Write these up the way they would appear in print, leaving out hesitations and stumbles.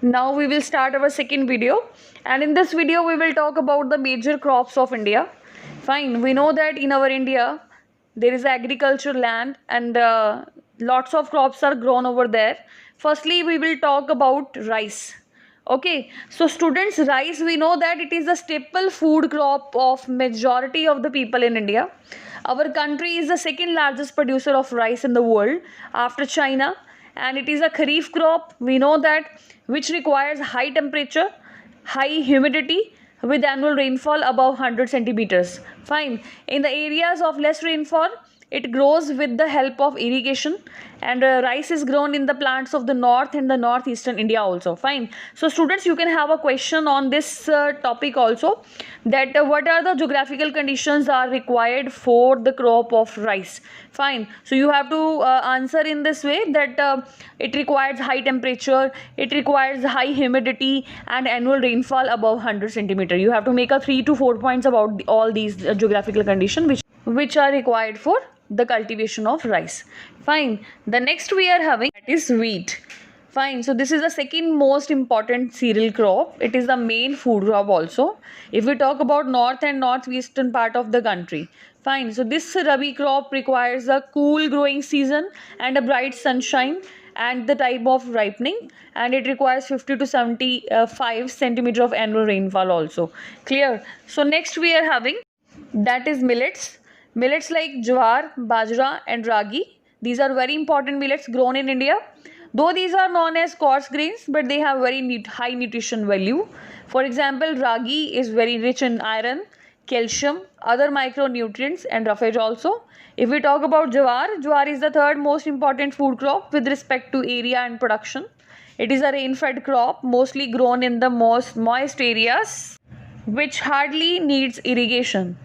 Now we will start our second video, and in this video we will talk about the major crops of India. Fine, we know that in our India there is agriculture land and lots of crops are grown over there. Firstly, we will talk about rice. Okay, so students, rice, we know that it is the staple food crop of majority of the people in India. Our country is the second largest producer of rice in the world after China, and it is a kharif crop. We know that, which requires high temperature, high humidity, with annual rainfall above 100 centimeters. Fine. In the areas of less rainfall, it grows with the help of irrigation, and rice is grown in the plants of the north and the northeastern India also. Fine. So students, you can have a question on this topic also, that what are the geographical conditions are required for the crop of rice. Fine. So you have to answer in this way, that it requires high temperature, it requires high humidity, and annual rainfall above 100 centimeter. You have to make a 3 to 4 points about all these geographical conditions which are required for the cultivation of rice. Fine. The next we are having, that is wheat. Fine. So this is the second most important cereal crop. It is the main food crop also, if we talk about north and northeastern part of the country. Fine. So this rabi crop requires a cool growing season and a bright sunshine and the type of ripening, and it requires 50 to 75 centimeter of annual rainfall also. Clear? So next we are having, that is millets. Millets like jowar, bajra and ragi. These are very important millets grown in India. Though these are known as coarse grains, but they have very high nutrition value. For example, ragi is very rich in iron, calcium, other micronutrients and roughage also. If we talk about jowar, jowar is the third most important food crop with respect to area and production. It is a rain-fed crop, mostly grown in the most moist areas, which hardly needs irrigation.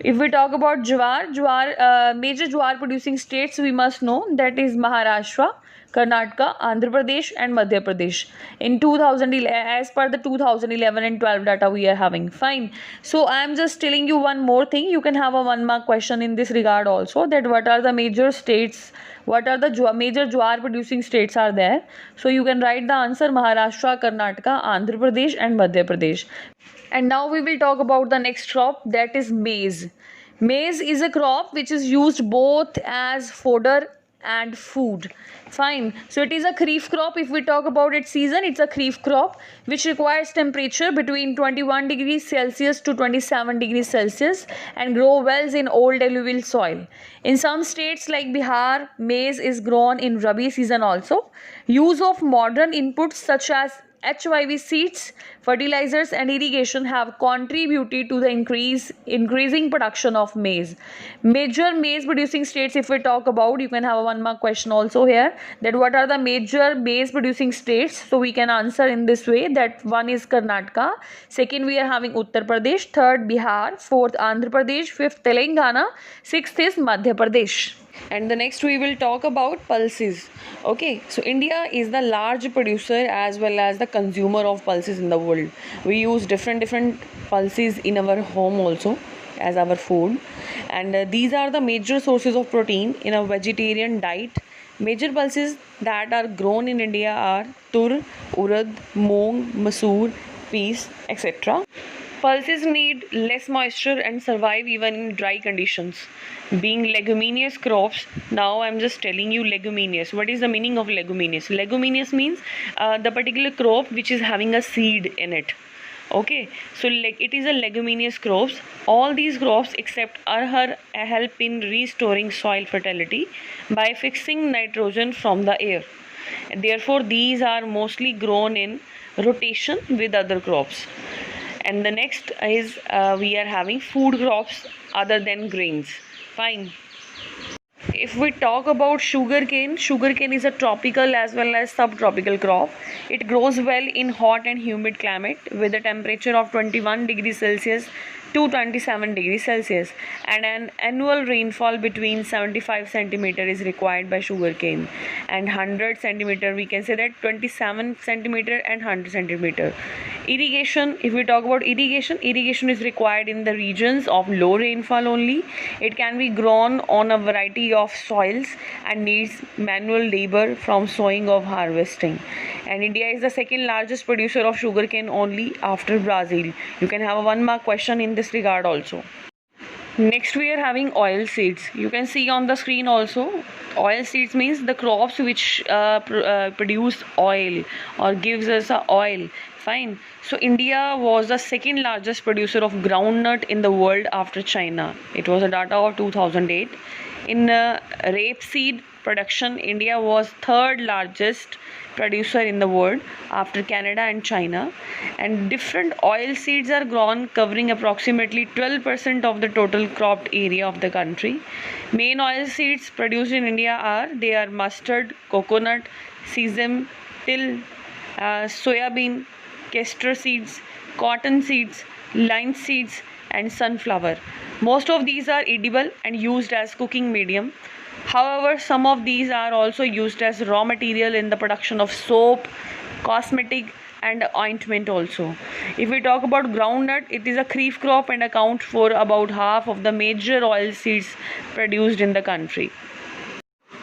If we talk about major jowar producing states, we must know that is Maharashtra, Karnataka, Andhra Pradesh and Madhya Pradesh. In 2011, as per the 2011 and 12 data we are having. Fine. So I am just telling you one more thing. You can have a 1 mark question in this regard also, that what are the major states, what are the major jowar producing states are there. So you can write the answer: Maharashtra, Karnataka, Andhra Pradesh and Madhya Pradesh. And now we will talk about the next crop, that is maize. Maize is a crop which is used both as fodder and food. Fine. So it is a kharif crop. If we talk about its season, it's a kharif crop which requires temperature between 21 degrees Celsius to 27 degrees Celsius and grow well in old alluvial soil. In some states like Bihar, maize is grown in Rabi season also. Use of modern inputs such as HYV seeds, fertilizers and irrigation have contributed to the increasing production of maize. Major maize producing states, if we talk about, you can have a 1 mark question also here, that what are the major maize producing states. So we can answer in this way, that one is Karnataka, second we are having Uttar Pradesh, third Bihar, fourth Andhra Pradesh, fifth Telangana, sixth is Madhya Pradesh. And the next we will talk about pulses. Okay, so India is the large producer as well as the consumer of pulses in the world. We use different pulses in our home also as our food, and these are the major sources of protein in a vegetarian diet. Major pulses that are grown in India are tur, urad, moong, masoor, peas, etc. Pulses need less moisture and survive even in dry conditions. Being leguminous crops, now I'm just telling you leguminous. What is the meaning of leguminous? Leguminous means the particular crop which is having a seed in it. Okay, so it is a leguminous crops. All these crops except arhar help in restoring soil fertility by fixing nitrogen from the air. And therefore, these are mostly grown in rotation with other crops. And the next is we are having food crops other than grains. Fine. If we talk about sugarcane is a tropical as well as subtropical crop. It grows well in hot and humid climate with a temperature of 21 degrees Celsius to 27 degrees Celsius, and an annual rainfall between 75 centimeter is required by sugarcane, and 100 centimeter, we can say that 27 centimeter and 100 centimeter. Irrigation, if we talk about irrigation is required in the regions of low rainfall only. It can be grown on a variety of soils and needs manual labor from sowing of harvesting. And India is the second largest producer of sugarcane only after Brazil. You can have a 1 mark question in this regard also. Next we are having oil seeds. You can see on the screen also. Oil seeds means the crops which produce oil or gives us a oil. Fine. So India was the second largest producer of groundnut in the world after China. It was a data of 2008. In rapeseed production, India was third largest producer in the world after Canada and China. And different oil seeds are grown, covering approximately 12% of the total cropped area of the country. Main oil seeds produced in India are mustard, coconut, sesame, till, soybean, castor seeds, cotton seeds, linseed seeds, and sunflower. Most of these are edible and used as cooking medium. However, some of these are also used as raw material in the production of soap, cosmetic, and ointment also. If we talk about groundnut, it is a kharif crop and accounts for about half of the major oil seeds produced in the country.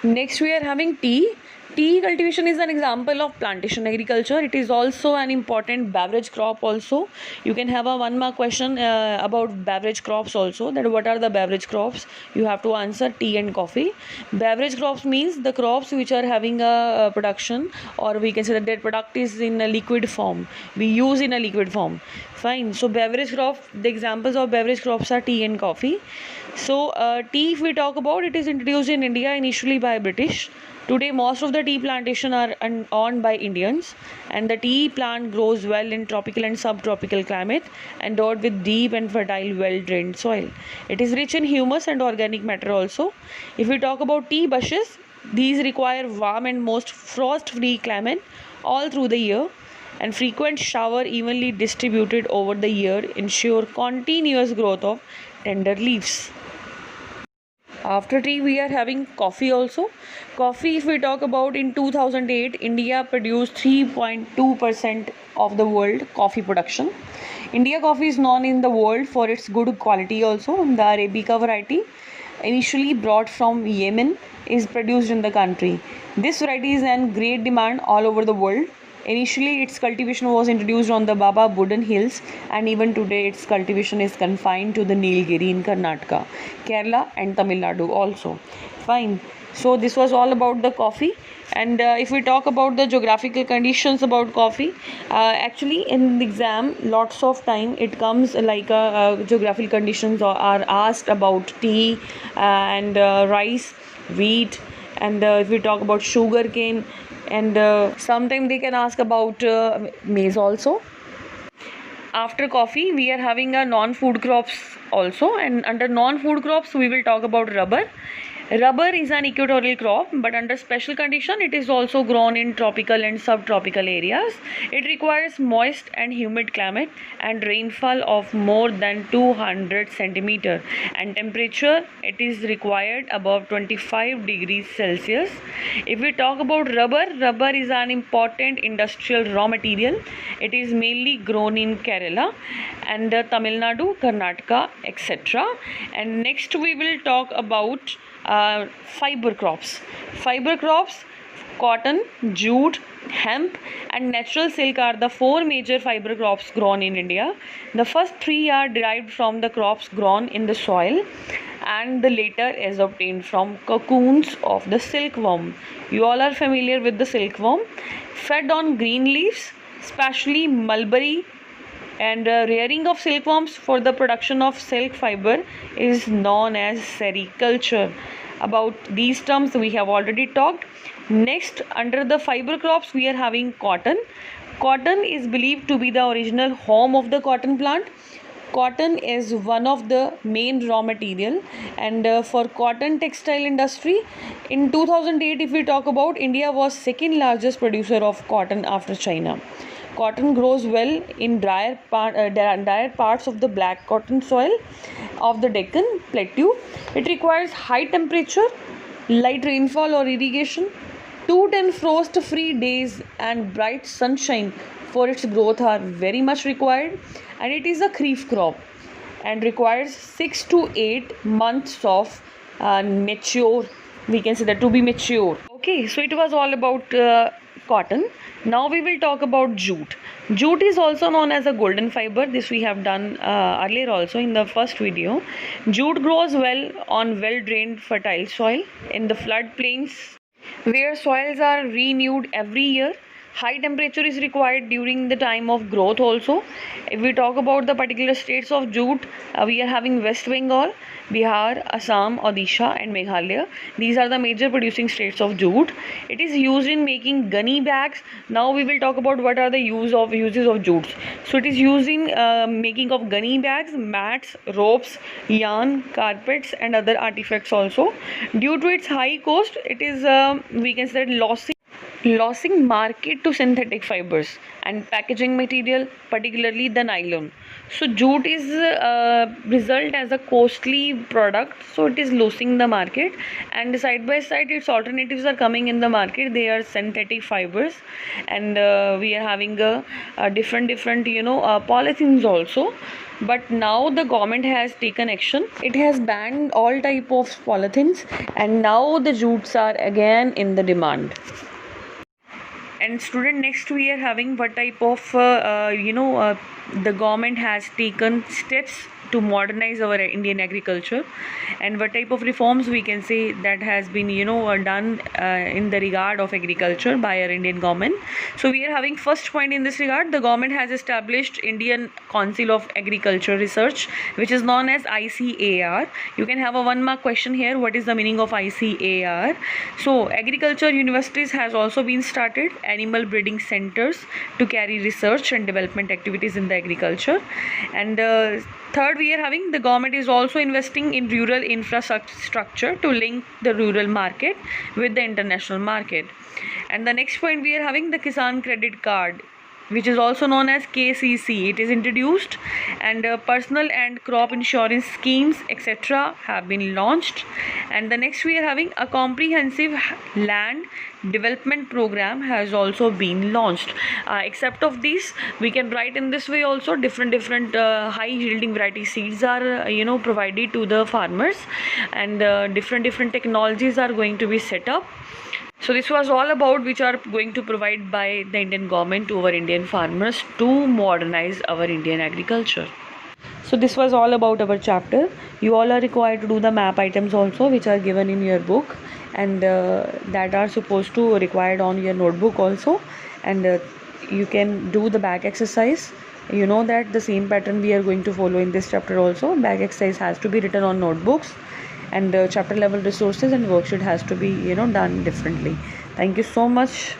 Next we are having tea. Tea cultivation is an example of plantation agriculture. It is also an important beverage crop also. You can have a 1 mark question about beverage crops also, that what are the beverage crops. You have to answer tea and coffee. Beverage crops means the crops which are having a production, or we can say that their product is in a liquid form. We use in a liquid form. Fine. So beverage crop, the examples of beverage crops are tea and coffee. So tea, if we talk about, it is introduced in India initially by British. Today, most of the tea plantation are owned by Indians, and the tea plant grows well in tropical and subtropical climate, endowed with deep and fertile, well-drained soil. It is rich in humus and organic matter also. If we talk about tea bushes, these require warm and most frost-free climate all through the year, and frequent shower evenly distributed over the year ensure continuous growth of tender leaves. After tea, we are having coffee also. Coffee, if we talk about, in 2008, India produced 3.2% of the world coffee production. India coffee is known in the world for its good quality also. The Arabica variety, initially brought from Yemen, is produced in the country. This variety is in great demand all over the world. Initially, its cultivation was introduced on the Baba Budan Hills, and even today its cultivation is confined to the Nilgiri in Karnataka, Kerala and Tamil Nadu also. Fine. So this was all about the coffee. And if we talk about the geographical conditions about coffee, actually in the exam lots of time it comes like geographical conditions are asked about tea and rice, wheat, and if we talk about sugar cane, and sometimes they can ask about maize also. After coffee, we are having a non-food crops also, and under non-food crops we will talk about rubber. Rubber is an equatorial crop, but under special condition it is also grown in tropical and subtropical areas. It requires moist and humid climate and rainfall of more than 200 centimeter, and temperature it is required above 25 degrees Celsius. If we talk about rubber, rubber is an important industrial raw material. It is mainly grown in Kerala and Tamil Nadu, Karnataka, etc. And next we will talk about fiber crops. Fiber crops, cotton, jute, hemp, and natural silk are the four major fiber crops grown in India. The first three are derived from the crops grown in the soil, and the later is obtained from cocoons of the silkworm. You all are familiar with the silkworm, fed on green leaves, especially mulberry. And rearing of silkworms for the production of silk fiber is known as sericulture. About these terms we have already talked. Next, under the fiber crops we are having cotton. Cotton is believed to be the original home of the cotton plant. Cotton is one of the main raw material, and for cotton textile industry in 2008, if we talk about, India was second largest producer of cotton after China. Cotton grows well in drier parts of the black cotton soil of the Deccan Plateau. It requires high temperature, light rainfall or irrigation, 210 frost-free days and bright sunshine for its growth are very much required, and it is a kharif crop and requires 6 to 8 months of mature, we can say that, to be mature. Okay, so it was all about cotton. Now we will talk about jute. Jute is also known as a golden fiber. This we have done earlier also in the first video. Jute grows well on well-drained fertile soil in the floodplains where soils are renewed every year. High temperature is required during the time of growth also. If we talk about the particular states of jute, we are having West Bengal, Bihar, Assam, Odisha and Meghalaya. These are the major producing states of jute. It is used in making gunny bags. Now we will talk about what are the uses of jute. So it is used in making of gunny bags, mats, ropes, yarn, carpets and other artifacts also. Due to its high cost, it is we can say losing market to synthetic fibers and packaging material, particularly the nylon. So jute is result as a costly product, so it is losing the market, and side by side its alternatives are coming in the market. They are synthetic fibers, and we are having a different polythenes also. But now the government has taken action. It has banned all type of polythenes, and now the jutes are again in the demand. And student, next we are having what type of the government has taken steps to modernize our Indian agriculture, and what type of reforms we can say that has been done in the regard of agriculture by our Indian government. So we are having first point in this regard. The government has established Indian Council of Agriculture Research, which is known as ICAR. You can have a 1 mark question here. What is the meaning of ICAR? So agriculture universities has also been started, animal breeding centers to carry research and development activities in the agriculture. And third, we are having the government is also investing in rural infrastructure to link the rural market with the international market. And the next point, we are having the Kisan Credit Card, which is also known as KCC. It is introduced, and personal and crop insurance schemes etc. have been launched. And the next, we are having a comprehensive land development program has also been launched. Except of these, we can write in this way also. Different high yielding variety seeds are provided to the farmers, and different technologies are going to be set up. So this was all about which are going to provide by the Indian government to our Indian farmers to modernize our Indian agriculture. So this was all about our chapter. You all are required to do the map items also, which are given in your book, and that are supposed to required on your notebook also. And you can do the back exercise. You know that the same pattern we are going to follow in this chapter also. Back exercise has to be written on notebooks, and chapter level resources and worksheet has to be done differently. Thank you so much.